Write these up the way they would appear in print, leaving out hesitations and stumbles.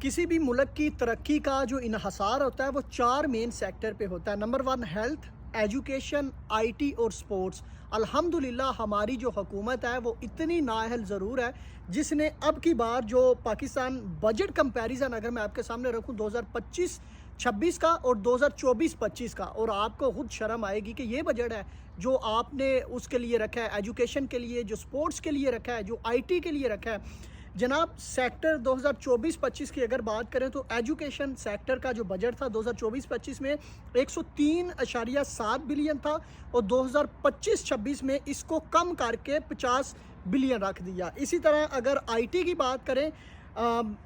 किसी भी मुल्क की तरक्की का जो इन्हसार होता है वो चार मेन सेक्टर पे होता है। Number one health, education, IT और स्पोर्ट्स। अल्हम्दुलिल्लाह हमारी जो हुकूमत है वो इतनी नाअहल ज़रूर है जिसने अब की बार जो पाकिस्तान बजट कंपैरिजन अगर मैं आपके सामने रखूं 2025-26 का और 2024-25 का, और आपको खुद शर्म आएगी कि ये बजट है जो आपने उसके लिए रखा है, एजुकेशन के लिए, जो स्पोर्ट्स के लिए रखा है, जो आईटी के लिए रखा है। जनाब सेक्टर 2024-25 की अगर बात करें तो एजुकेशन सेक्टर का जो बजट था 2024-25 में 103.7 बिलियन था और 2025-26 में इसको कम करके 50 बिलियन रख दिया। इसी तरह अगर आईटी की बात करें,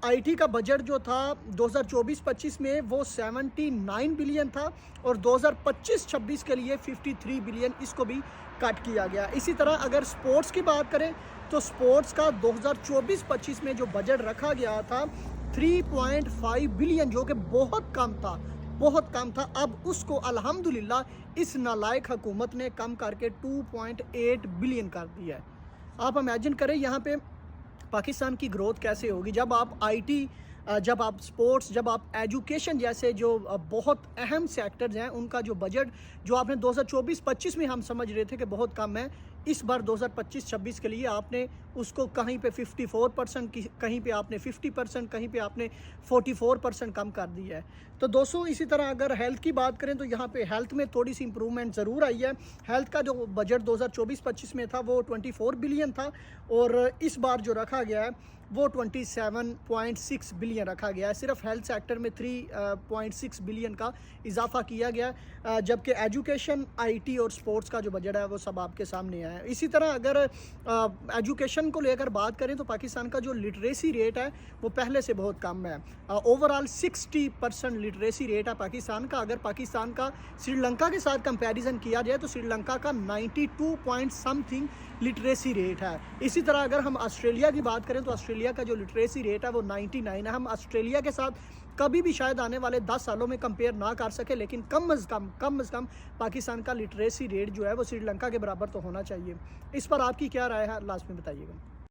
आईटी का बजट जो था 2024-25 में वो 79 बिलियन था और 2025-26 के लिए 53 बिलियन इसको भी कट किया गया। इसी तरह अगर स्पोर्ट्स की बात करें तो स्पोर्ट्स का 2024-25 में जो बजट रखा गया था 3.5 बिलियन, जो कि बहुत कम था, बहुत कम था। अब उसको अल्हम्दुलिल्लाह इस नालायक हुकूमत ने कम करके 2.8 बिलियन कर दिया है। आप इमेजिन करें यहाँ पे पाकिस्तान की ग्रोथ कैसे होगी जब आप आईटी, जब आप स्पोर्ट्स, जब आप एजुकेशन जैसे जो बहुत अहम सेक्टर्स हैं उनका जो बजट जो आपने 2024-25 में हम समझ रहे थे कि बहुत कम है, इस बार 2025-26 के लिए आपने उसको कहीं पे 54%, कहीं पे आपने 50%, कहीं पे आपने 44% कम कर दिया है। तो दोस्तों इसी तरह अगर हेल्थ की बात करें तो यहाँ पे हेल्थ में थोड़ी सी इंप्रूवमेंट ज़रूर आई है। हेल्थ का जो बजट 2024-25 में था वो 24 बिलियन था और इस बार जो रखा गया है वो 27.6 बिलियन रखा गया है। सिर्फ हेल्थ सेक्टर में 3.6 बिलियन का इजाफा किया गया, जबकि एजुकेशन, आईटी और स्पोर्ट्स का जो बजट है वो सब आपके सामने आया है। इसी तरह अगर एजुकेशन को लेकर बात करें तो पाकिस्तान का जो लिटरेसी रेट है वो पहले से बहुत कम है। ओवरऑल 60% लिटरेसी रेट है पाकिस्तान का। अगर पाकिस्तान का श्रीलंका के साथ कंपैरिजन किया जाए तो श्रीलंका का 92 पॉइंट समथिंग लिटरेसी रेट है। इसी तरह अगर हम ऑस्ट्रेलिया की बात करें तो ऑस्ट्रेलिया का जो लिटरेसी रेट है वो 99 है। हम ऑस्ट्रेलिया के साथ कभी भी शायद आने वाले 10 सालों में कंपेयर ना कर सके, लेकिन कम अज़ कम पाकिस्तान का लिटरेसी रेट जो है वो श्रीलंका के बराबर तो होना चाहिए। इस पर आपकी क्या राय है, लास्ट में बताइएगा।